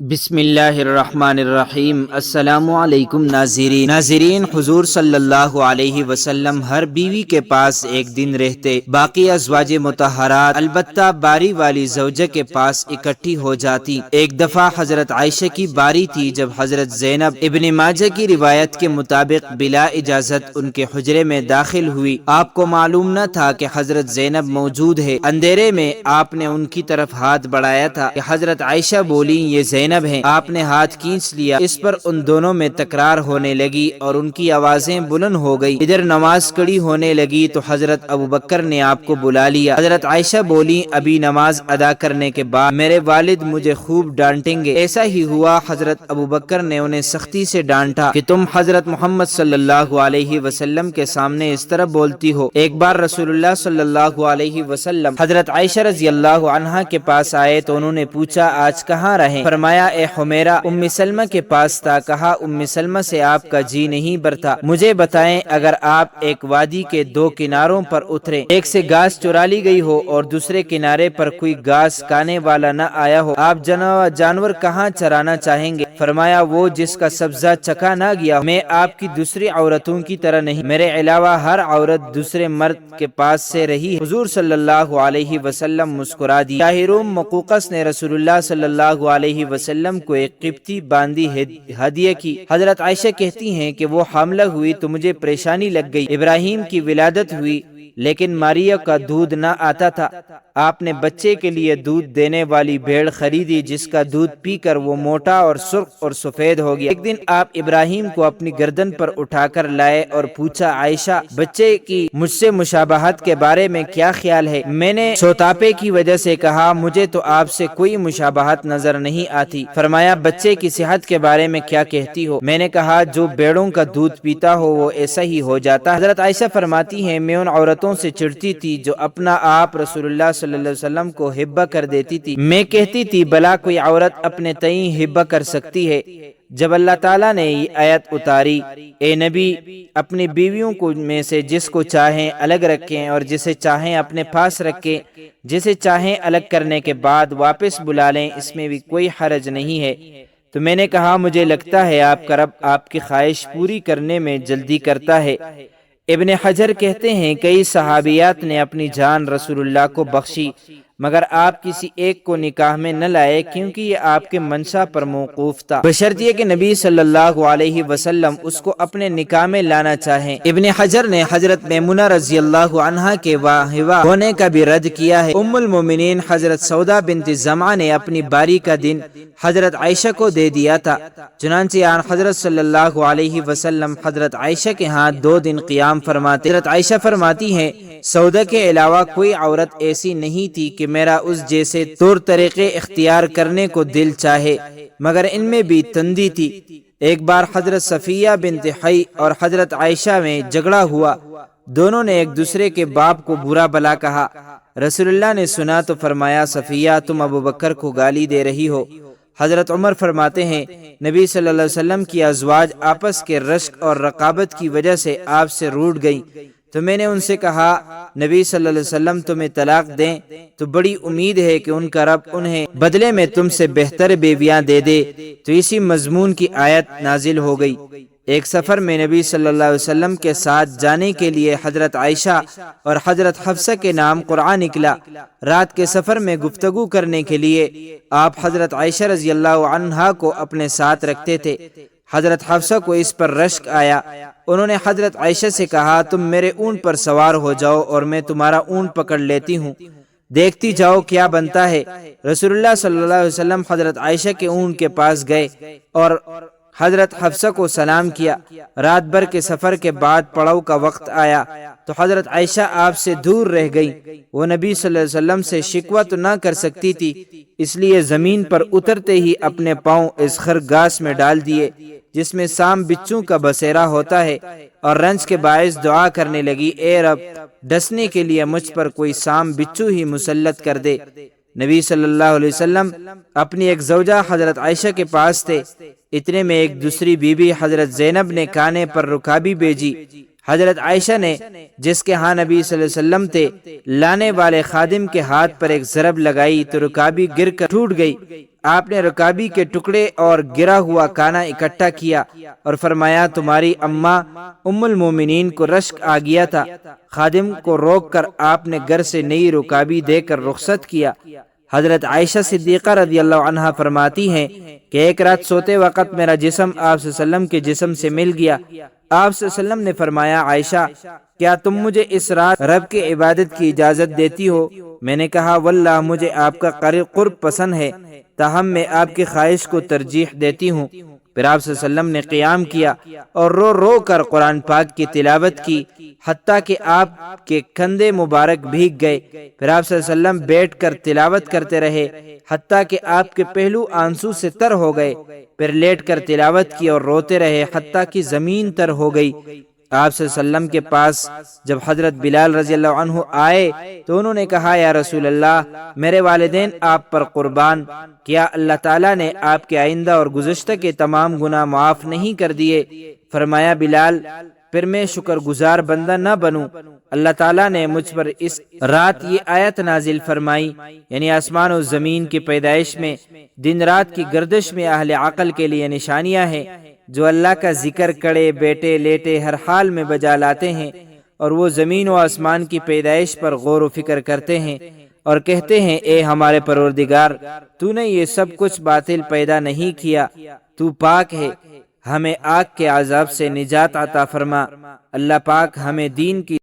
بسم اللہ الرحمن الرحیم۔ السلام علیکم ناظرین، حضور صلی اللہ علیہ وسلم ہر بیوی کے پاس ایک دن رہتے، باقی ازواج مطہرات البتہ باری والی زوجہ کے پاس اکٹھی ہو جاتی۔ ایک دفعہ حضرت عائشہ کی باری تھی جب حضرت زینب ابن ماجہ کی روایت کے مطابق بلا اجازت ان کے حجرے میں داخل ہوئی۔ آپ کو معلوم نہ تھا کہ حضرت زینب موجود ہے۔ اندھیرے میں آپ نے ان کی طرف ہاتھ بڑھایا تھا کہ حضرت عائشہ بولی یہ زینب ہیں۔ آپ نے ہاتھ کھینچ لیا، اس پر ان دونوں میں تکرار ہونے لگی اور ان کی آوازیں بلند ہو گئی۔ ادھر نماز کھڑی ہونے لگی تو حضرت ابوبکر نے آپ کو بلا لیا۔ حضرت عائشہ بولی ابھی نماز ادا کرنے کے بعد میرے والد مجھے خوب ڈانٹیں گے۔ ایسا ہی ہوا، حضرت ابوبکر نے انہیں سختی سے ڈانٹا کہ تم حضرت محمد صلی اللہ علیہ وسلم کے سامنے اس طرح بولتی ہو۔ ایک بار رسول اللہ صلی اللہ علیہ وسلم حضرت عائشہ رضی اللہ عنہا کے پاس آئے تو انہوں نے پوچھا آج کہاں رہے؟ فرمایا اے حمیرہ ام سلمہ کے پاس تھا۔ کہا ام سلمہ سے آپ کا جی نہیں برتا، مجھے بتائیں اگر آپ ایک وادی کے دو کناروں پر اترے، ایک سے گھاس چرا لی گئی ہو اور دوسرے کنارے پر کوئی گھاس کھانے والا نہ آیا ہو، آپ جانور کہاں چرانا چاہیں گے؟ فرمایا وہ جس کا سبزہ چکھا نہ گیا۔ میں آپ کی دوسری عورتوں کی طرح نہیں، میرے علاوہ ہر عورت دوسرے مرد کے پاس سے رہی ہے۔ حضور صلی اللہ علیہ وسلم مسکرا دی۔ شاہ روم مقوقس نے رسول اللہ صلی اللہ علیہ وسلم کو ایک قبطی باندی ہدیہ کی۔ حضرت عائشہ کہتی ہیں کہ وہ حاملہ ہوئی تو مجھے پریشانی لگ گئی۔ ابراہیم کی ولادت ہوئی لیکن ماریا کا دودھ نہ آتا تھا۔ آپ نے بچے کے لیے دودھ دینے والی بھیڑ خریدی جس کا دودھ پی کر وہ موٹا اور سرخ اور سفید ہو گیا۔ ایک دن آپ ابراہیم کو اپنی گردن پر اٹھا کر لائے اور پوچھا عائشہ بچے کی مجھ سے مشابہت کے بارے میں کیا خیال ہے؟ میں نے سوتاپے کی وجہ سے کہا مجھے تو آپ سے کوئی مشابہت نظر نہیں آتی۔ فرمایا بچے کی صحت کے بارے میں کیا کہتی ہو؟ میں نے کہا جو بیڑوں کا دودھ پیتا ہو وہ ایسا ہی ہو جاتا ہے۔ حضرت عائشہ فرماتی ہیں میں ان عورتوں سے چڑھتی تھی جو اپنا آپ رسول اللہ صلی اللہ علیہ وسلم کو ہبہ کر دیتی تھی۔ میں کہتی تھی بھلا کوئی عورت اپنے تئیں ہبہ کر سکتی ہے؟ جب اللہ تعالیٰ نے یہ آیت اتاری اے نبی اپنی بیویوں کو میں سے جس کو چاہیں الگ رکھیں اور جسے چاہیں اپنے پاس رکھیں، جسے چاہیں الگ کرنے کے بعد واپس بلا لیں، اس میں بھی کوئی حرج نہیں ہے۔ تو میں نے کہا مجھے لگتا ہے آپ کا رب آپ کی خواہش پوری کرنے میں جلدی کرتا ہے۔ ابن حجر کہتے ہیں کئی صحابیات نے اپنی جان رسول اللہ کو بخشی مگر آپ کسی ایک کو نکاح میں نہ لائے کیونکہ یہ آپ کے منشا پر موقوف تھا، بشرط یہ کہ نبی صلی اللہ علیہ وسلم اس کو اپنے نکاح میں لانا چاہیں۔ ابن حجر نے حضرت میمونہ رضی اللہ عنہا کے واہبہ ہونے کا بھی رد کیا ہے۔ ام المومنین حضرت سودا بنت زمعہ نے اپنی باری کا دن حضرت عائشہ کو دے دیا تھا، چنانچہ آن حضرت صلی اللہ علیہ وسلم حضرت عائشہ کے ہاں 2 دن قیام فرماتے۔ حضرت عائشہ فرماتی ہیں سودا کے علاوہ کوئی عورت ایسی نہیں تھی کہ میرا اس جیسے طور طریقے اختیار کرنے کو دل چاہے، مگر ان میں بھی تندی تھی۔ ایک بار حضرت صفیہ بنت حی اور حضرت عائشہ میں جھگڑا ہوا، دونوں نے ایک دوسرے کے باپ کو برا بھلا کہا۔ رسول اللہ نے سنا تو فرمایا صفیہ تم ابوبکر کو گالی دے رہی ہو۔ حضرت عمر فرماتے ہیں نبی صلی اللہ علیہ وسلم کی ازواج آپس کے رشک اور رقابت کی وجہ سے آپ سے روٹھ گئیں، تو میں نے ان سے کہا نبی صلی اللہ علیہ وسلم تمہیں طلاق دیں تو بڑی امید ہے کہ ان کا رب انہیں بدلے میں تم سے بہتر بیویاں دے دے، تو اسی مضمون کی آیت نازل ہو گئی۔ ایک سفر میں نبی صلی اللہ علیہ وسلم کے ساتھ جانے کے لیے حضرت عائشہ اور حضرت حفصہ کے نام قرآن نکلا۔ رات کے سفر میں گفتگو کرنے کے لیے آپ حضرت عائشہ رضی اللہ عنہا کو اپنے ساتھ رکھتے تھے۔ حضرت حفصہ کو اس پر رشک آیا، انہوں نے حضرت عائشہ سے کہا تم میرے اونٹ پر سوار ہو جاؤ اور میں تمہارا اونٹ پکڑ لیتی ہوں، دیکھتی جاؤ کیا بنتا ہے۔ رسول اللہ صلی اللہ علیہ وسلم حضرت عائشہ کے اونٹ کے پاس گئے اور حضرت حفصہ کو سلام کیا۔ رات بھر کے سفر کے بعد پڑاؤ کا وقت آیا تو حضرت عائشہ آپ سے دور رہ گئی۔ وہ نبی صلی اللہ علیہ وسلم سے شکوہ تو نہ کر سکتی تھی، اس لیے زمین پر اترتے ہی اپنے پاؤں اس خرگاس میں ڈال دیے جس میں سام بچوں کا بسیرا ہوتا ہے، اور رنج کے باعث دعا کرنے لگی اے رب ڈسنے کے لیے مجھ پر کوئی سام بچو ہی مسلط کر دے۔ نبی صلی اللہ علیہ وسلم اپنی ایک زوجہ حضرت عائشہ کے پاس تھے، اتنے میں ایک دوسری بیوی حضرت زینب نے کانے پر رکابی بھیجی حضرت عائشہ نے، جس کے ہاں نبی صلی اللہ علیہ وسلم تھے، لانے والے خادم کے ہاتھ پر ایک ضرب لگائی تو رکابی گر کر ٹوٹ گئی۔ آپ نے رکابی کے ٹکڑے اور گرا ہوا کانا اکٹھا کیا اور فرمایا تمہاری اماں ام المومنین کو رشک آ گیا تھا۔ خادم کو روک کر آپ نے گھر سے نئی رکابی دے کر رخصت کیا۔ حضرت عائشہ صدیقہ رضی اللہ عنہا فرماتی ہیں کہ ایک رات سوتے وقت میرا جسم آپ صلی اللہ علیہ وسلم کے جسم سے مل گیا۔ آپ صلی اللہ علیہ وسلم نے فرمایا عائشہ کیا تم مجھے اس رات رب کی عبادت کی اجازت دیتی ہو؟ میں نے کہا واللہ مجھے آپ کا قرب پسند ہے، تاہم میں آپ کی خواہش کو ترجیح دیتی ہوں۔ پھر آپ صلی اللہ علیہ وسلم نے قیام کیا اور رو رو کر قرآن پاک کی تلاوت کی حتیٰ کہ آپ کے کندھے مبارک بھیگ گئے۔ پھر آپ صلی اللہ علیہ وسلم بیٹھ کر تلاوت کرتے رہے حتیٰ کہ آپ کے پہلو آنسو سے تر ہو گئے۔ پھر لیٹ کر تلاوت کی اور روتے رہے حتیٰ کہ زمین تر ہو گئی۔ آپ صلی اللہ علیہ وسلم کے پاس جب حضرت بلال رضی اللہ عنہ آئے تو انہوں نے کہا یا رسول اللہ میرے والدین آپ پر قربان، کیا اللہ تعالیٰ نے آپ کے آئندہ اور گزشتہ کے تمام گناہ معاف نہیں کر دیے؟ فرمایا بلال پھر میں شکر گزار بندہ نہ بنوں؟ اللہ تعالیٰ نے مجھ پر اس رات یہ آیت نازل فرمائی، یعنی آسمان و زمین کی پیدائش میں، دن رات کی گردش میں اہل عقل کے لیے نشانیاں ہیں، جو اللہ کا ذکر کڑے بیٹے لیٹے ہر حال میں بجا لاتے ہیں، اور وہ زمین و آسمان کی پیدائش پر غور و فکر کرتے ہیں اور کہتے ہیں اے ہمارے پروردگار تو نے یہ سب کچھ باطل پیدا نہیں کیا، تو پاک ہے، ہمیں آگ کے عذاب سے نجات عطا فرما۔ اللہ پاک ہمیں دین کی